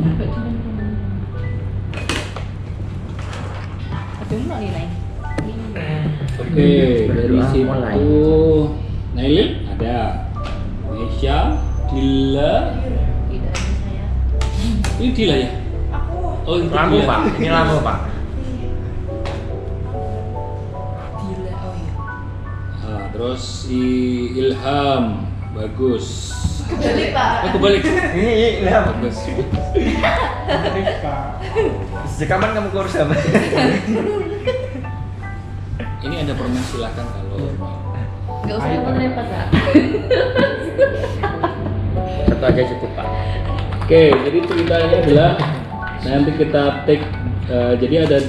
Oke, dari situ Nailil ada, Nesya, Dila. Tidak ada saya. Ini Dila ya? Oh, itu Lampu Dila. Pak, ini lampu Pak. Gila, oh iya. Nah, terus si Ilham, bagus. Kebalik Pak. Kebalik. Ini lihat. Bagus. Sejak kapan kamu kurus apa? Ini ada permen, silakan kalau mau. Enggak usah repot-repot Pak. Satu aja cukup Pak. Oke, jadi ceritanya adalah nanti kita take. Jadi ada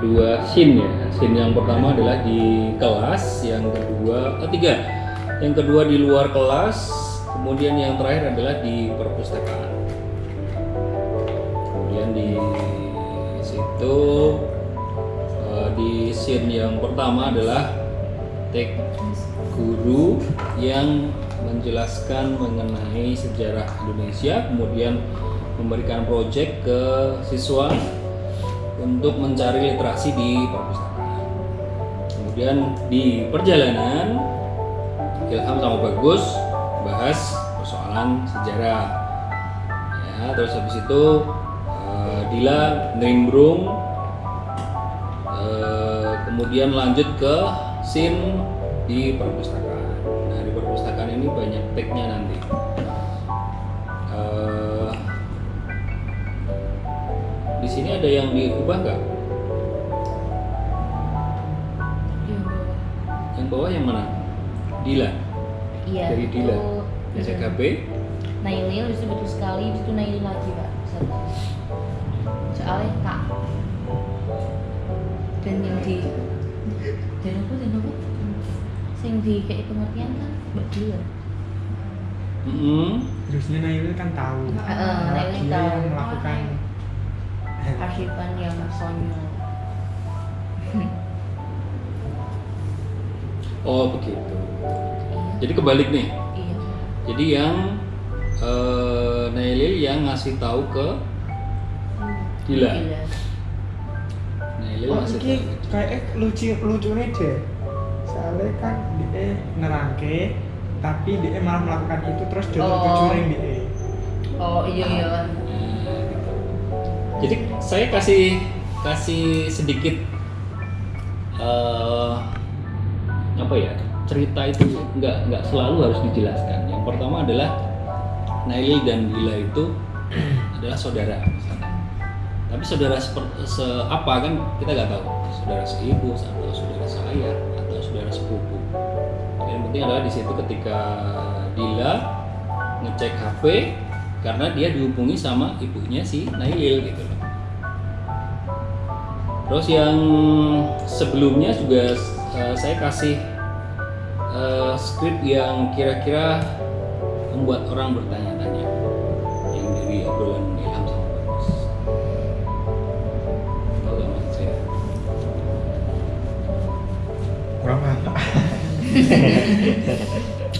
dua scene ya. Scene yang pertama adalah di kelas, yang kedua, tiga. Yang kedua di luar kelas, kemudian yang terakhir adalah di perpustakaan. Kemudian di situ di scene yang pertama adalah take guru yang menjelaskan mengenai sejarah Indonesia, kemudian memberikan proyek ke siswa untuk mencari literasi di perpustakaan. Kemudian di perjalanan Ilham sama Bagus bahas persoalan sejarah. Ya, terus habis itu Dila nimbrung, kemudian lanjut ke scene di perpustakaan. Nah, di perpustakaan ini banyak take-nya nanti. Di sini ada yang diubah nggak? Yang bawah yang mana? Dila. Iya. Dari Dila. itu SKB. Nailil itu betul sekali, itu Nailil lagi Pak. Satu. Soalnya Kak. Dan yang di dan apa? Sing di kayak pengertian kan Mbak Dila. Harusnya Nailil kan tahu. Nailil Dia tahu. yang melakukan Arsipan yang konyol. Oh begitu. Iya. Jadi kebalik nih. Iya. Jadi yang Nailil yang ngasih tahu ke Dila. Nailil oh ngasih ini tahu. kayak lucu nih deh. Soalnya kan dia nerangke, tapi dia malah melakukan itu terus dia tercuring dia. Oh iya. Nah, gitu. Jadi saya kasih sedikit apa ya, cerita itu nggak selalu harus dijelaskan. Yang pertama adalah Nailil dan Dila itu adalah saudara misalnya. Tapi saudara apa kan kita nggak tahu. Saudara seibu atau saudara seayah atau saudara sepupu. Yang penting adalah di situ ketika Dila ngecek HP karena dia dihubungi sama ibunya si Nailil gitu loh. Terus yang sebelumnya juga saya kasih skrip yang kira-kira membuat orang bertanya-tanya, yang dari obrolan Ilham sama Bagus. Tahu gak Mas saya? Kurang apa?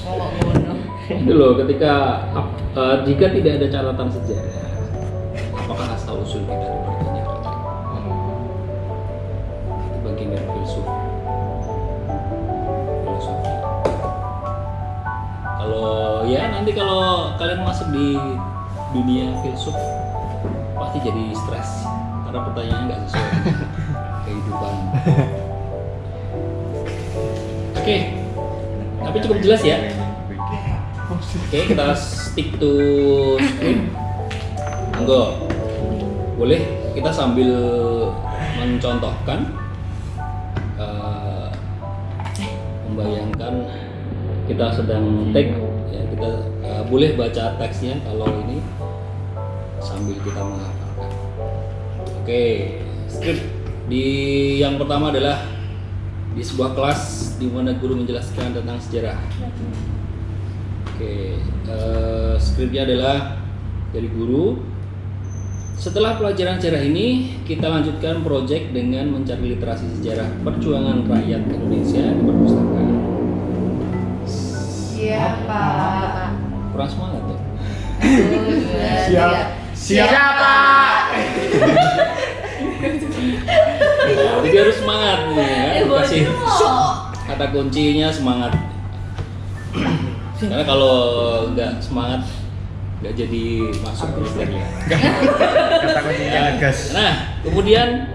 Oh ngono. Itu loh, ketika jika tidak ada catatan sejarah, apakah asal usul kita dipertanyakan? Itu bagian dari filosofi. Kalau ya nanti kalau kalian masuk di dunia filsuf pasti jadi stres karena pertanyaannya nggak sesuai dengan kehidupan. Oke, tapi cukup jelas ya. Oke, kita stick to script. Monggo, boleh kita sambil mencontohkan, membayangkan kita sedang take, ya kita boleh baca teksnya kalau ini sambil kita menghafalkan. Oke, script di yang pertama adalah di sebuah kelas di mana guru menjelaskan tentang sejarah. Oke, skripnya adalah dari guru. Setelah pelajaran sejarah ini, kita lanjutkan proyek dengan mencari literasi sejarah perjuangan rakyat Indonesia di perpustakaan. Siapa? Kurang semangat tuh. Aduh, Siapa? Jadi harus semangat nih ya. Kasih kata kuncinya semangat. Karena kalau nggak semangat nggak jadi masuk kriteria. Kata kuncinya gas. Nah, kemudian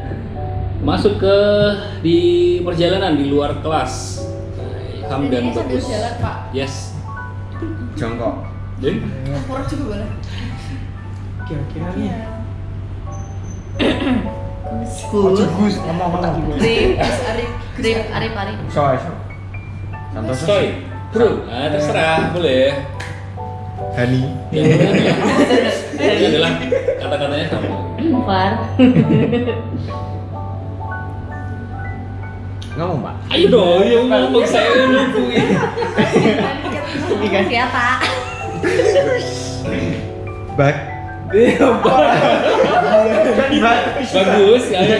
masuk ke di perjalanan di luar kelas. Nah, Ilham dan Ini sambil Bagus. jalan, Pak. Yes. Jongkok. Jadi Orang juga boleh. Kira-kira nih. Gus. Gus, ngomong. Grip, Arif. Soy. Santoso. Soy, bro. Nah, terserah, boleh. Hani. Ini adalah kata-katanya sama. Far. Ngomong, Pak. Ayo dong, yang ngomong saya nungguin. Siapa? Bak. Bagus, ayo.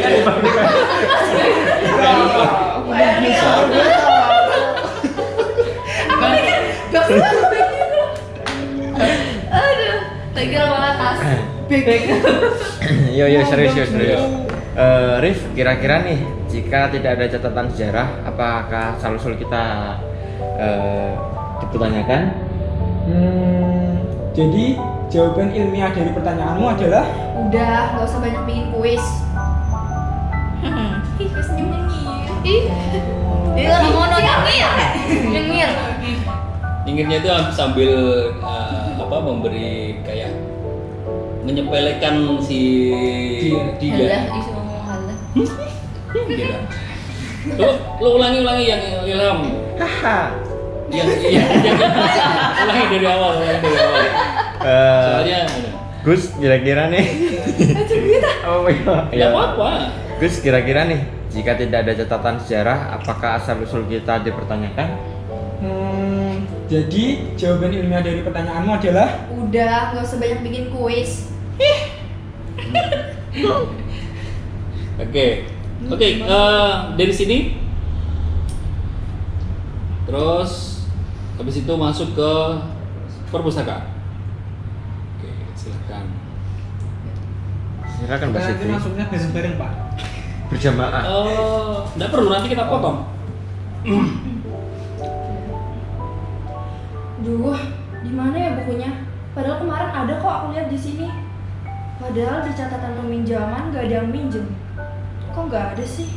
Aduh, tegal banget tas. Yo serius. Rif, kira-kira nih jika tidak ada catatan sejarah, apakah asal-usul kita dipertanyakan? Jadi jawaban ilmiah dari pertanyaanmu adalah Udah, nggak usah banyak bikin kuis. Ih, senyum-nyengir. Ih, Dia nggak mau nyengir. Nyengirnya itu sambil memberi kayak menyepelekan si Dila. Halah, isu ngomong halah. Gitu. Lu ulangi yang Ilham. Haha. Yang ulangi dari awal. Soalnya Gus, kira-kira nih. ya apa-apa. Gus, kira-kira nih jika tidak ada catatan sejarah, apakah asal-usul kita dipertanyakan? jadi jawaban ilmiah dari pertanyaanmu adalah udah, nggak usah banyak bikin kuis. Oke, dari sini, terus habis itu masuk ke perpustakaan. Oke, silakan. Silakan Mbak nanti Siti. masuknya bareng-bareng Pak. Berjamaah. Nggak perlu, nanti kita potong. Duh, di mana ya bukunya? Padahal kemarin ada kok aku lihat di sini. Padahal di catatan peminjaman nggak ada yang minjem. Kok nggak ada sih?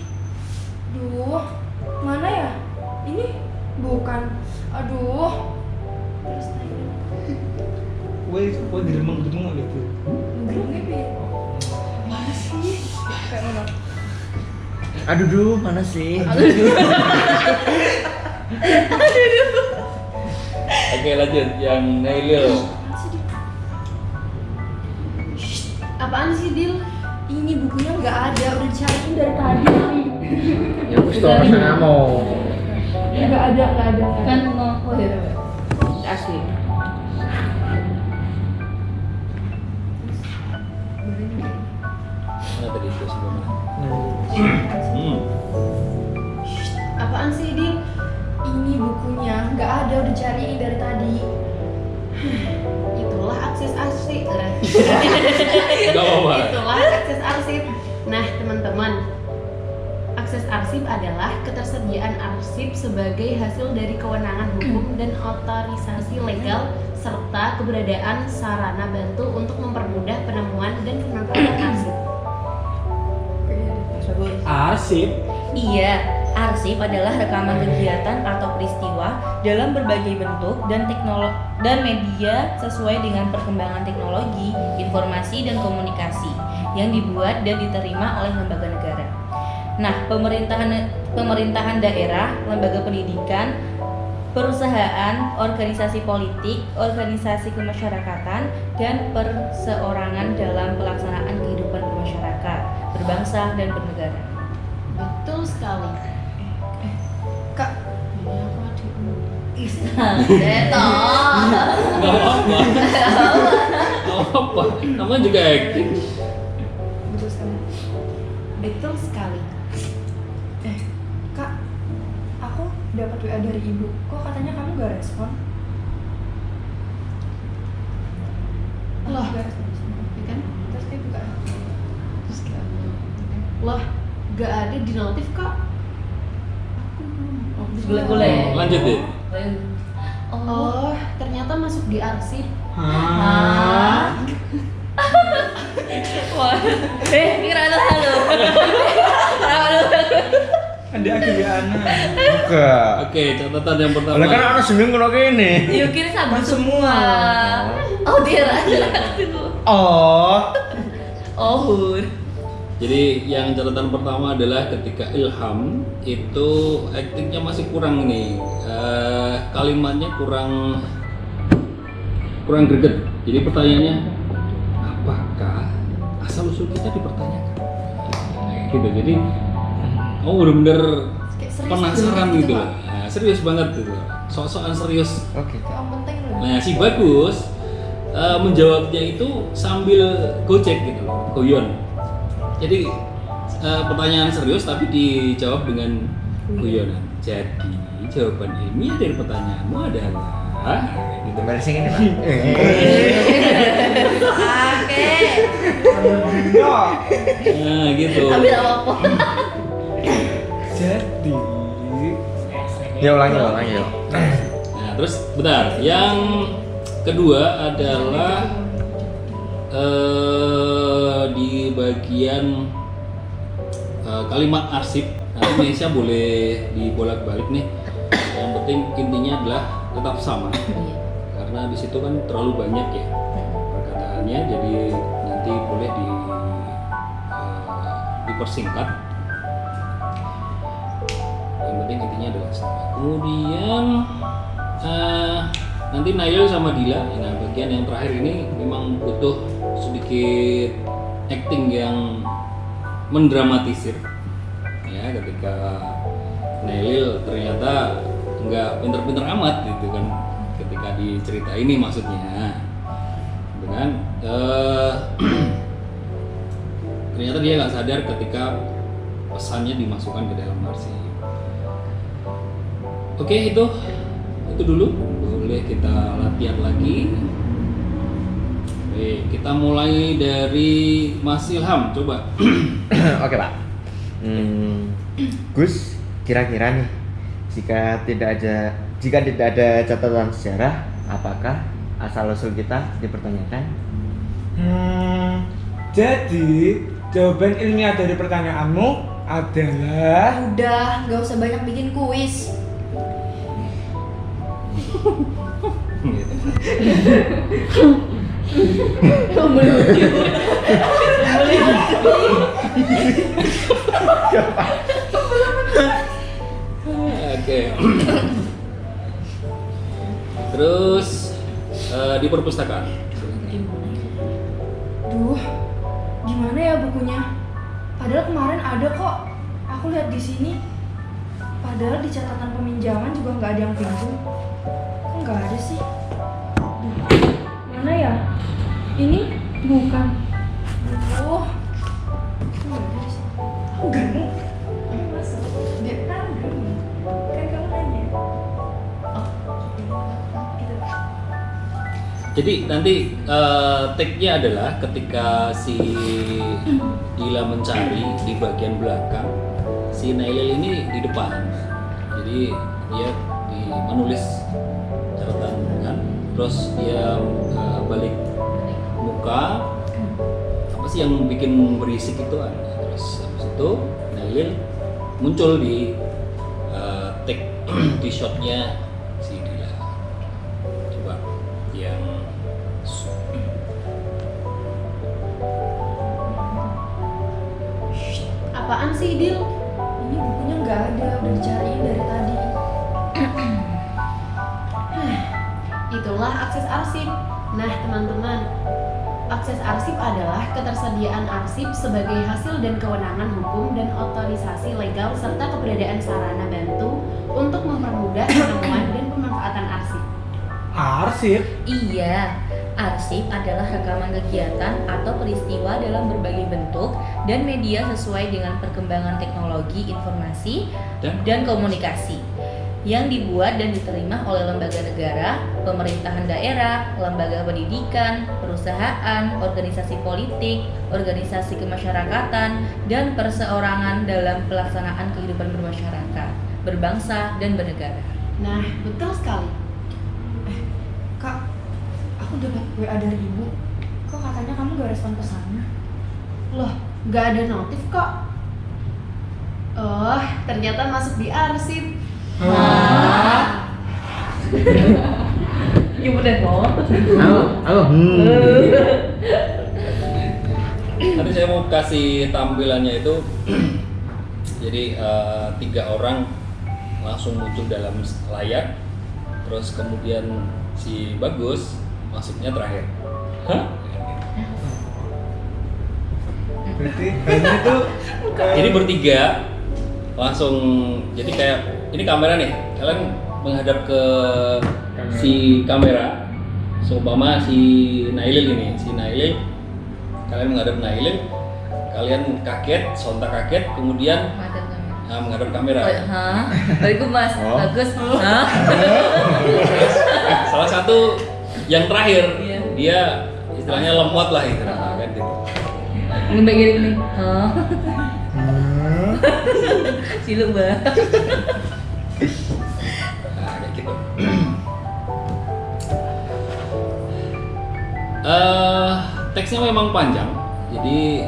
Duh, mana ya? Ini bukan. Aduh. Terus Woi, diremeng-remeng gitu. Gerungnya bi. Mana sih? Kayak mana? Aduh, duh, mana sih? Oke, lanjut yang Nailil. Apaan sih, Dil? Ini bukunya nggak ada, udah dicariin dari tadi. Ya Gus, tuh orang ngomong. Nggak ada. Kan oh ya asli. Mana tadi itu sebelumnya? Apaan sih, Dil? Ini bukunya nggak ada, udah dicariin dari tadi. Itulah akses arsip. Gak apa-apa. Itulah akses arsip. Nah, teman-teman, akses arsip adalah ketersediaan arsip sebagai hasil dari kewenangan hukum dan otorisasi legal serta keberadaan sarana bantu untuk mempermudah penemuan dan pemanfaatan arsip. Arsip. Iya, arsip adalah rekaman kegiatan atau peristiwa dalam berbagai bentuk dan media sesuai dengan perkembangan teknologi, informasi dan komunikasi yang dibuat dan diterima oleh lembaga negara. Nah, pemerintahan daerah, lembaga pendidikan, perusahaan, organisasi politik, organisasi kemasyarakatan, dan perseorangan dalam pelaksanaan kehidupan bermasyarakat, berbangsa, dan bernegara. Betul sekali. Kak, Ini aku adikmu. Beto. Gak apa-apa. Gak apa-apa. Namanya juga acting. betul sekali. Betul sekali. Kak, aku dapat WA dari ibu. Kok katanya kamu gak respon? Loh, Loh, ya kan? Terus kayak buka. Terus kayak, loh, gak ada di notif kak. Aku Boleh. Lanjut deh. Oh, ternyata masuk di arsip. Hah? Wah, kira halo. Kan dia Adriana. Enggak. Oke, catatan yang pertama. Oleh kan ana seminggu ngono kene. Yuk kira sabun Semua. semua. Oh dia Oh. Oh Hun. Jadi yang catatan pertama adalah ketika Ilham itu aktingnya masih kurang nih. Kalimatnya kurang greget. Jadi pertanyaannya, apakah asal usul kita dipertanyakan? Gitu. Jadi kamu bener-bener Kayak serius penasaran banget gitu Pak. loh. Nah, serius banget gitu. Sok-sokan serius. Oke. Yang penting loh. Nah, si Bagus menjawabnya itu sambil gojek gitu loh, guyon. Jadi pertanyaan serius tapi dijawab dengan guyonan. Jadi jawaban ilmiah dari pertanyaanmu adalah gitu. Kembali sing ini, Pak. Oke. Iya. Nah, gitu. Ambil apa? Jadi Ya ulangi yuk. Nah, terus bentar. Yang kedua adalah di bagian kalimat arsip. Nanti Indonesia boleh dibolak-balik nih. Yang penting intinya adalah tetap sama. Karena di situ kan terlalu banyak ya perkataannya, jadi nanti boleh dipersingkat. Yang penting intinya adalah sama. Kemudian nanti Nail sama Dila, nah bagian yang terakhir ini memang butuh sedikit acting yang mendramatisir ya, ketika Nail ternyata nggak pinter-pinter amat gitu kan ketika di cerita ini, maksudnya dengan ternyata dia nggak sadar ketika pesannya dimasukkan ke dalam arsip. Oke, itu dulu, boleh kita latihan lagi. Oke, kita mulai dari Mas Ilham, coba. Oke, Pak. Gus, kira-kira nih, jika tidak ada catatan sejarah, apakah asal usul kita dipertanyakan? Jadi jawaban ilmiah dari pertanyaanmu adalah Udah, nggak usah banyak bikin kuis. Oke. Terus di perpustakaan. Duh, gimana ya bukunya? Padahal kemarin ada kok. Aku lihat di sini. Padahal di catatan peminjaman juga nggak ada yang pinjam. Kok nggak ada sih? Duh, mana ya? Ini bukan. Duh, nggak ada sih. Enggak. Masa? Dia kan kamu nanya. Oh, gitu. Jadi nanti take-nya adalah ketika si Dila mencari di bagian belakang, si Nailil ini di depan. Jadi dia menulis catatan kan, terus dia balik muka, apa sih yang bikin berisik itu ada. Terus habis itu Nailil muncul di take di shotnya si Dila. Coba yang Apaan sih, Dil? Ini bukunya nggak ada, udah dicariin dari tadi. Itulah akses arsip. Nah, teman-teman, akses arsip adalah ketersediaan arsip sebagai hasil dan kewenangan hukum dan otorisasi legal serta keberadaan sarana bantu untuk mempermudah penemuan dan pemanfaatan arsip. arsip. Iya, arsip adalah rekaman kegiatan atau peristiwa dalam berbagai bentuk dan media sesuai dengan perkembangan teknologi informasi dan komunikasi. yang dibuat dan diterima oleh lembaga negara, pemerintahan daerah, lembaga pendidikan, perusahaan, organisasi politik, organisasi kemasyarakatan, dan perseorangan dalam pelaksanaan kehidupan bermasyarakat, berbangsa, dan bernegara. Nah, betul sekali. Kak, aku dapat WA dari ibu. Kok katanya kamu gak respon pesannya? Loh, nggak ada notif kok. Oh, ternyata masuk di arsip. Ya udah kok. Halo. Nanti saya mau kasih tampilannya itu. Jadi 3 orang langsung muncul dalam layar, terus kemudian si Bagus masuknya terakhir. Hah? Berarti hanya itu Jadi bertiga langsung, jadi kayak ini kamera nih, kalian menghadap ke si kamera. Seumpama si Nailil ini, kalian menghadap Nailil, kalian kaget, sontak kaget, kemudian menghadap kamera. Hah? Baikku Mas, Oh. bagus. Hah? Salah satu yang terakhir, Iya. dia istilahnya lemot lah itu, kan gitu. Ngembek gini. Hah? Silu banget. Nah, kayak gitu. Teksnya memang panjang, jadi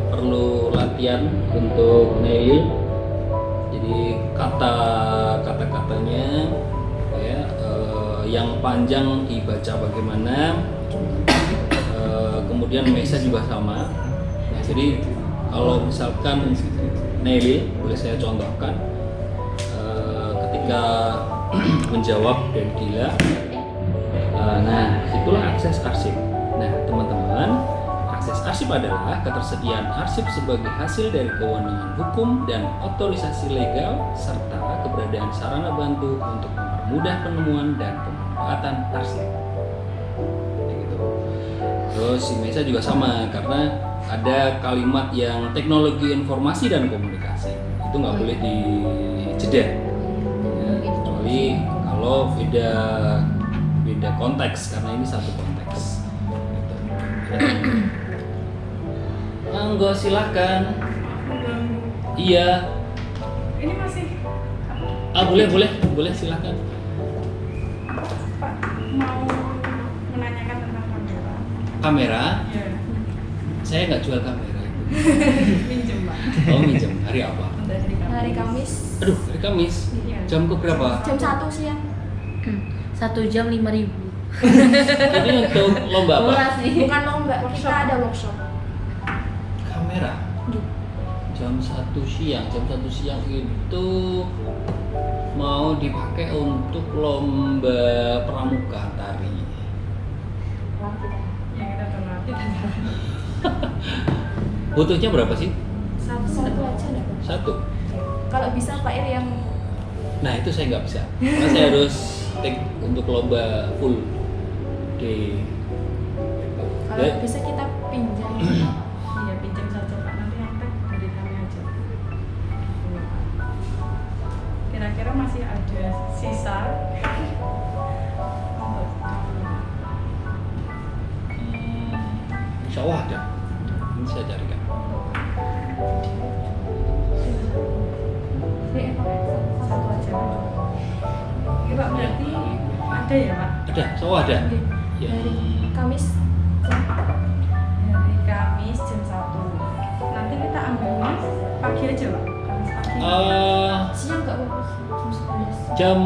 perlu latihan untuk Nailil. Jadi kata-katanya ya, yang panjang dibaca bagaimana, kemudian Mesa juga sama. Nah, jadi kalau misalkan Nailil, boleh saya contohkan, ketika menjawab dan gila, nah itulah akses arsip. Nah teman-teman, akses arsip adalah ketersediaan arsip sebagai hasil dari kewenangan hukum dan otorisasi legal serta keberadaan sarana bantu untuk mempermudah penemuan dan pemanfaatan arsip. Kayak gitu. Terus si Mesa juga sama, karena ada kalimat yang teknologi informasi dan komunikasi itu nggak boleh dijeda, ya, kecuali kalau beda konteks, karena ini satu konteks. Gitu. Monggo silakan. Iya. Ini masih Boleh silakan. Pak mau menanyakan tentang kamera. Kamera, Ya, saya nggak jual kamera. minjem Pak. Oh minjem, hari apa? Hari Kamis Aduh, hari Kamis. Iya. Jam ke berapa? jam 1 siang. 1 jam 5.000. Ini untuk lomba apa? Murah sih. Bukan lomba, kita ada workshop. Kamera. Jam 1 siang itu mau dipakai untuk lomba pramuka tari. Ya kita terlatih dan Butuhnya berapa sih? Satu aja dah. 1. Kalau bisa Pak Ir yang Nah itu saya nggak bisa, karena saya harus take untuk lomba full day. kalau bisa kita pinjam. iya pinjam saja Pak, nanti yang tag dari kami aja. Iya, Pak. Kira-kira masih ada sisa untuk Insya Allah ada. Ini saya carikan. satu aja. Oke Pak, berarti ada ya Pak? Ada, insya Allah ada. Ya. Kamis Hari Kamis jam 1. Nanti kita ambilnya pagi aja Pak. Kamis pagi. siang nggak apa-apa. Jam 11. Jam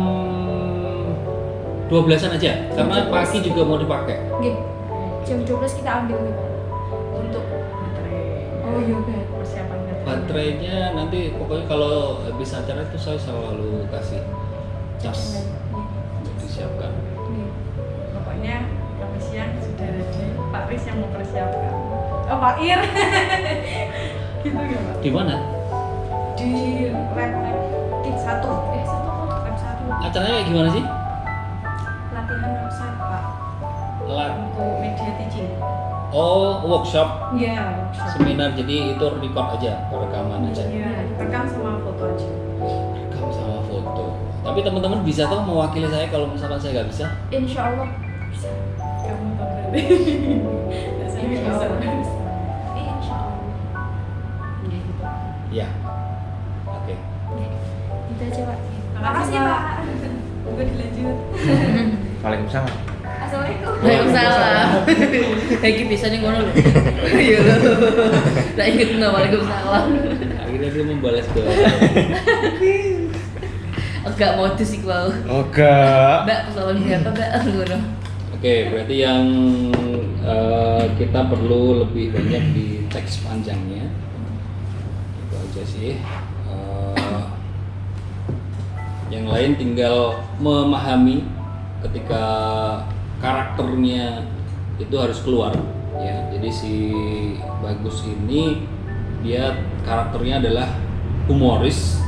12-an aja, karena pagi juga mau dipakai. Oke. Jam 12 kita ambil nih Pak. Untuk baterai. Oh iya oke. Persiapan baterai. Baterainya nanti pokoknya kalau habis acara itu saya selalu kasih cas untuk disiapkan. Pokoknya kami siang sudah ready. Pak Riz yang mempersiapkan. Oh Pak Ir. Gitu ya Pak. Di mana? Di lab 1. Lab 1. Acaranya kayak gimana sih? Latihan website Pak. Lab. Untuk media teaching. Oh, workshop, Iya, workshop. seminar. Jadi itu record aja, rekaman aja. Iya, rekam sama foto aja. Rekam sama foto. Tapi teman-teman bisa tuh mewakili saya kalau misalkan saya nggak bisa. Insya Allah bisa. Kamu tahu berarti. Saya Insya bisa. Allah. Insya Allah. Ya gitu. Ya. Oke. Itu aja Pak. Makasih Pak. Gue dilanjut. Waalaikumsalam. Assalamualaikum. Waalaikumsalam. Kayak bisa nih ngono lho. Iya lho. Tak inget waalaikumsalam. Akhirnya dia membalas doa. Agak modus sih wow. Oke. Mbak, persoalan berapa Mbak? Ngono. Oke, berarti yang kita perlu lebih banyak di teks panjangnya. Itu aja sih. Yang lain tinggal memahami ketika karakternya itu harus keluar ya. Jadi si Bagus ini dia karakternya adalah humoris,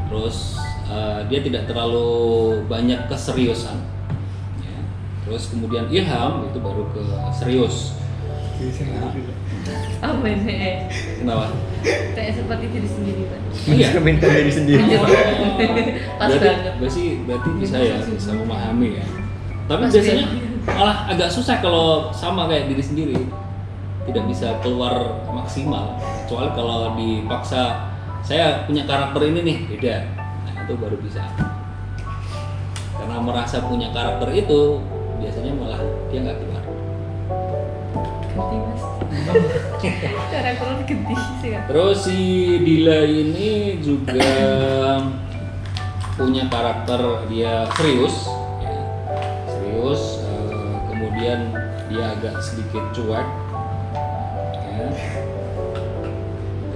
terus dia tidak terlalu banyak keseriusan ya. Terus kemudian Ilham itu baru ke serius ya. Apa ini? Kenapa? Kayak seperti diri sendiri Pak. Iya. Komentar diri sendiri. Pas banget. Berarti bisa ya, bisa memahami ya. Tapi Pas biasanya banget. malah agak susah kalau sama kayak diri sendiri, tidak bisa keluar maksimal. Kecuali kalau dipaksa, saya punya karakter ini nih, beda. Nah itu baru bisa. Karena merasa punya karakter itu, biasanya malah dia nggak keluar. Ganti Mas. Karakternya ganti sih Kak. Terus si Dila ini juga punya karakter dia serius, ya. Serius. Kemudian dia agak sedikit cuek, ya.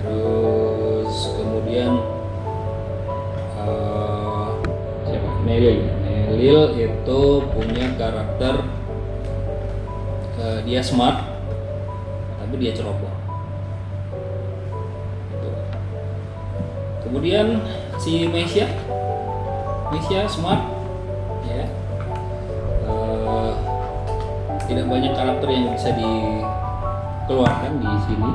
Terus kemudian siapa? Nelil. Nelil itu punya karakter dia smart, tapi dia ceroboh. Kemudian si Mesia smart, ya. Tidak banyak karakter yang bisa dikeluarkan di sini.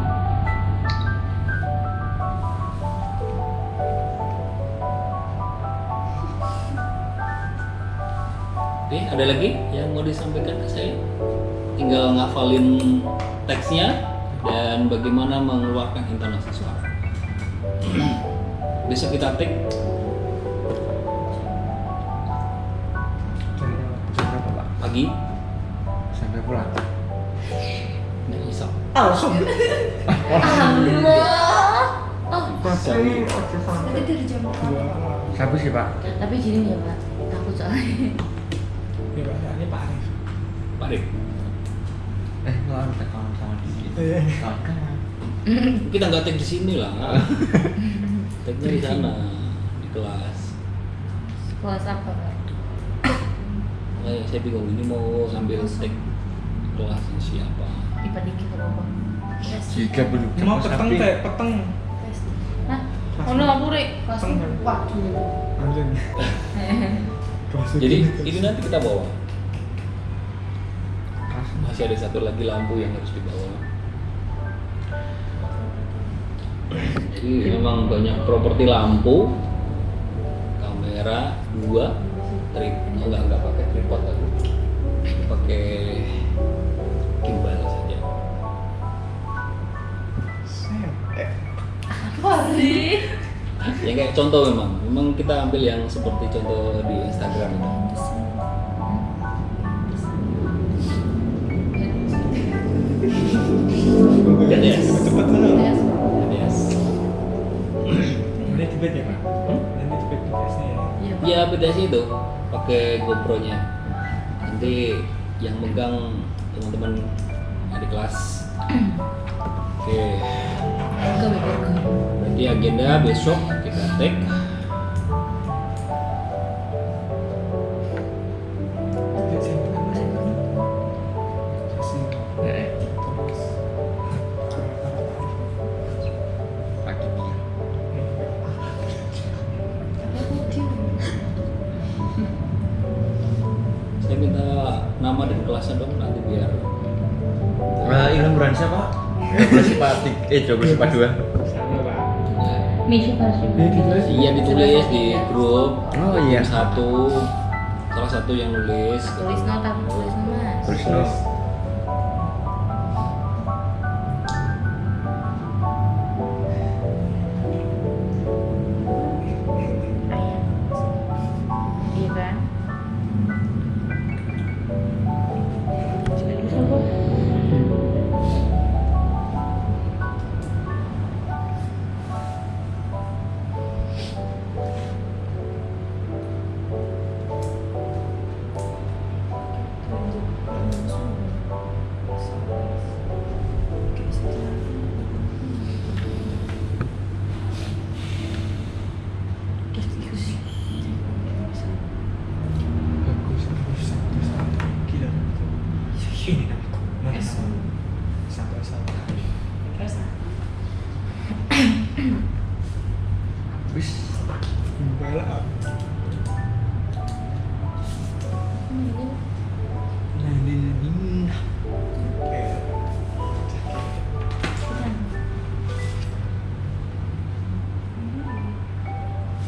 Oke, ada lagi yang mau disampaikan ke saya? Tinggal ngafalin teksnya dan bagaimana mengeluarkan intonasi suara. Besok kita take Jam berapa, Pak? pagi. Sampai pulang. Nggak bisa. Allah. Nanti dari jam berapa? Sabu sih, Pak. Tapi gini ya Pak, takut soalnya. Ya Pak, ini Pak Arif. Pak Rik, Ngelarang tekan sama dikit. Iya. Kawan. kita nggak take di sini lah. Take-nya di sana, di kelas. Kelas apa Pak? Saya bingung ini mau ambil take kelasnya siapa. IPA dikit apa? Jika belum Mau cepat peteng sampai- teh, peteng. Nah, ono lampu Rek. Peteng. Waduh. Anjing. Jadi ini nanti kita bawa. Kelas Masih ada satu lagi lampu yang harus dibawa. Jadi memang banyak properti lampu, kamera 2, enggak pakai tripod lagi, pakai gimbal saja. Apa sih? Ya kayak contoh memang kita ambil yang seperti contoh di Instagram itu. Yes. Cepet mana? Yes. Ini tibet ya Pak? Ini tibet BTS-nya ya. Iya Pak. Ya BTS itu pakai GoPro-nya. Nanti yang megang teman-teman adik kelas. Oke. Berarti agenda besok kita take. Tibet siapa kan Mas? Jesse. Terus pagi dia. Saya minta nama dan kelasnya dong nanti biar. Ilham Buransyah, Pak. 12 IPA 2. Sama Pak. Ya, Mission arsip. Iya ditulis di grup. Oh, iya. Satu, salah satu yang nulis. Tulis nota, tulis mas. Terus no. Iya kan? Bagus gila ini namanya sampai salah Terus Wis. balap nah ini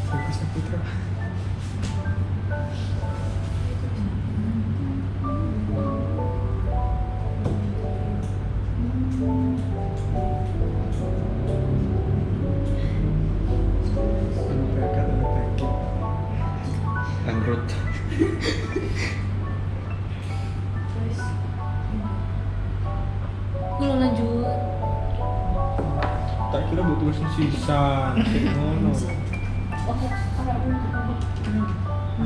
bagus Putra. Bangkrut. Belum lanjut. Tak kira butuh sisa ngono.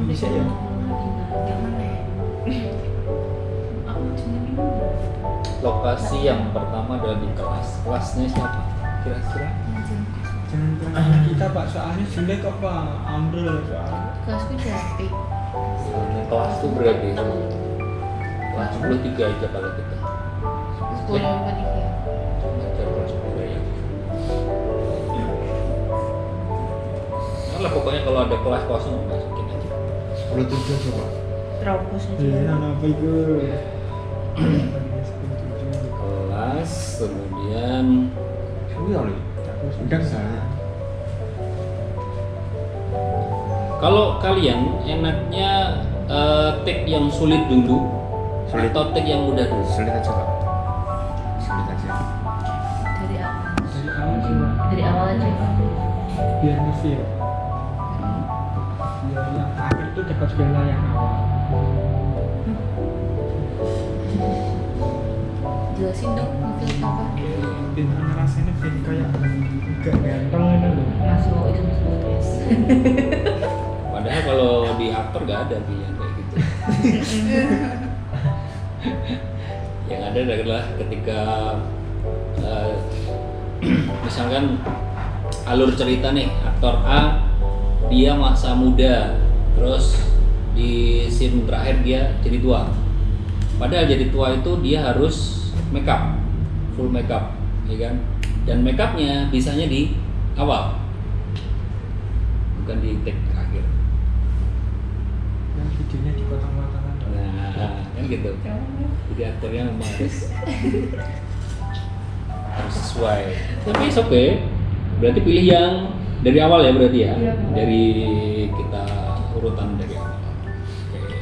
Bisa ya? Lokasi yang pertama adalah di kelas. Kelasnya siapa? Kira-kira? Jangan pernah kita Pak, soalnya jelek kok Pak, ambil soalnya. Kelasku Japik. Kelas itu berarti kelas 10 3 aja kalau kita. 10 apa 3? Ngajar kelas 10 ya. Nah lah pokoknya kalau ada kelas kosong masukin aja. 10 coba. Terobos Iya, aja. apa itu? Kelas kemudian Suwi oli. Udah saya. kalau kalian enaknya take yang sulit dulu Sulit. atau take yang mudah dulu? Sulit aja Pak. Sulit aja. Dari awal. Dari awal sih Pak, Dari awal aja. biar ngefeel. Biar yang akhir itu dapat segala yang awal. Jelasin dong ngefeel apa? Dan rasanya feel kayak gak ganteng itu loh. Masuk itu masuk tes. Padahal kalau di aktor gak ada yang kayak gitu. Yang ada adalah ketika misalkan alur cerita nih, aktor A dia masa muda, terus di scene terakhir dia jadi tua. Padahal jadi tua itu dia harus make up, full make up, ya kan? Dan make upnya bisanya di awal, bukan di take akhir. Yang videonya dipotong-potongan. Nah, kan gitu. Jadi aktornya memang harus sesuai. Tapi oke. Okay. Berarti pilih yang dari awal ya berarti ya. Iya. Dari kita urutan dari awal. Oke.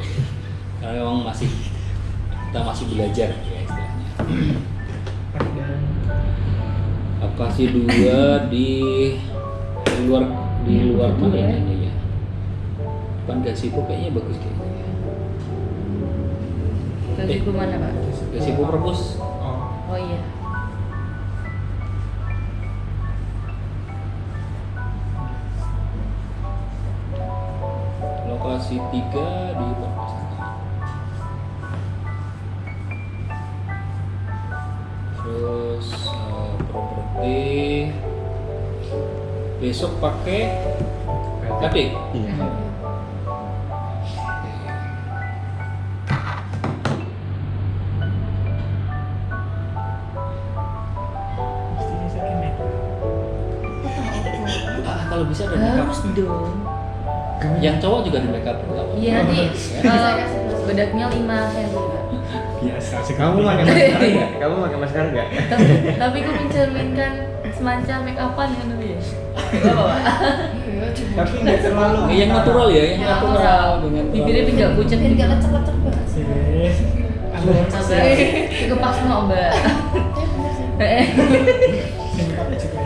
Karena memang kita masih belajar ya istilahnya. Dan Aku kasih 2 di luar mana ya ini ya. Depan gazebo kayaknya bagus kayaknya. Gazebo mana pak? Gazebo perpus. Oh iya. Lokasi 3 di perpustakaan. Terus properti besok pakai KD. Iya. mestinya saya make up. Kalau bisa ada makeup. Harus dong. Yang cowok juga di makeup nggak apa-apa. Iya di bedaknya 5 cm. Biasa sih. Kamu pakai masker nggak? Kamu pakai masker nggak? Tapi aku mencerminkan semacam make upan kan dulu ya. Gak apa-apa. Tapi nggak terlalu. Yang natural ya, yang Yang natural natural. dengan Bibirnya tidak pucat. Biar gak lecek-lecek banget. Yes. Sampai kepas mau mbak. Bener sih. Sini pakai juga.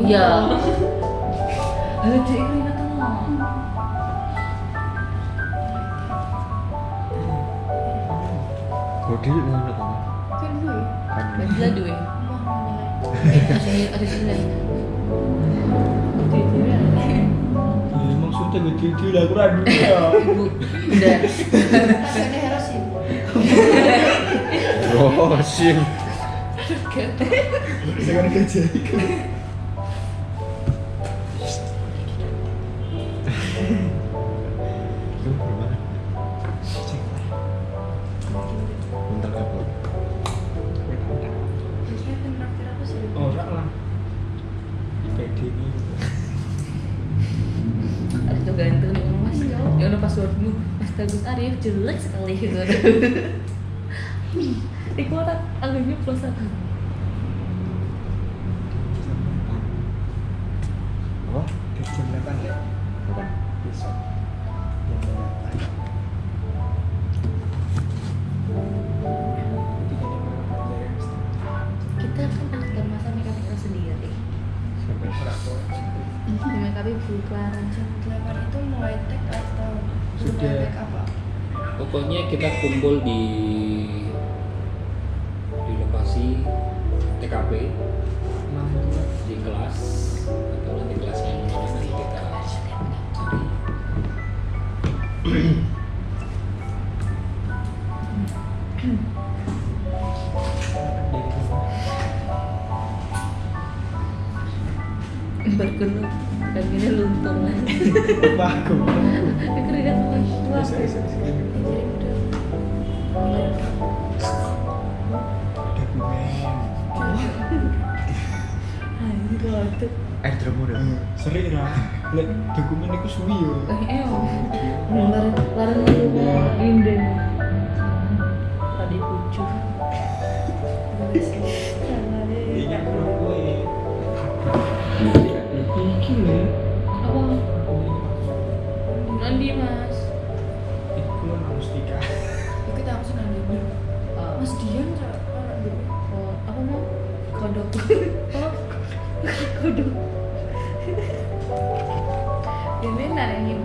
Iya. Aduh, cek ini tuh. Bodi ngono to. Kan dulu ya. Bila duit. Wah, menilai. Ada sini. Emang sudah gede lah kurang dulu ya. Udah. Pakai herosin. Rosin. Sekarang kerja. Itu gimana? Bentar kapur. Biasanya kan traktir aku sih. Orang lah. PD ini. Ada tuh ganteng nih mas. Ya udah passwordmu. Mas Agus Arif jelek sekali gitu. Iku orang agaknya plus 1. Apa? Jam 8 ya. Apa? Besok. Jam 8. Kita kan aktor masa make up kita sendiri. Sampai Make up bukan. Jam 8 itu mulai tag atau Sudah. mulai tag apa? Pokoknya kita kumpul di lokasi TKP di kelas atau nanti kelas yang mana nanti kita cari. Bergelut dan gini luntur lagi. Bagus. Keringat lagi. Bisa, bisa, bisa. Dokumen. air drum udah. Sering lah. Lek dokumen itu suwi yo. Laren inden. Tadi pucuk. Ingat belum gue. Iki lho. Apa? Nanti mas. Iku harus nikah. Ikut aku sih nanti. Mas Dian orang dulu. Oh, apa mau? Kodok. Oh, kodok. Ini narengin.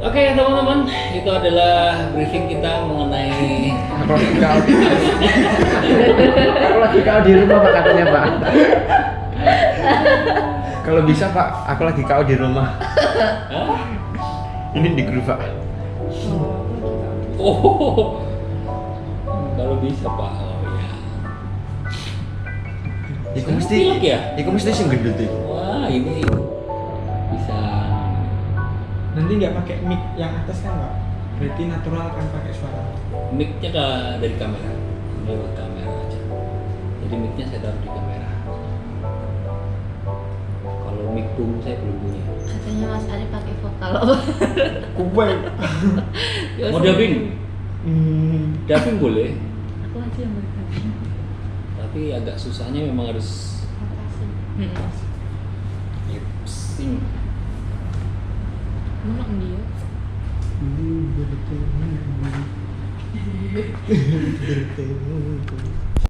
Oke teman-teman, itu adalah briefing kita mengenai Aku lagi kau di rumah pak katanya pak. Kalau bisa pak, aku lagi kau di rumah. Hah? Ini di grup pak. Oh, kalau bisa Pak. Oh ya. Iku mesti, Pilek ya? iku mesti sing gendut itu. Wah ini bisa. Nanti nggak pakai mic yang atas kan nggak? Berarti natural kan pakai suara. Mic-nya dari kamera, lewat kamera aja. Jadi mic-nya saya taruh di kamera. Kalau mic boom saya belum punya. Katanya Mas Ari pakai vokal. Kue. Mau dubbing? Hmm. Dubbing boleh, Aku aja yang berkata. tapi agak susahnya memang harus lip sync. Mana dia? Bertemu.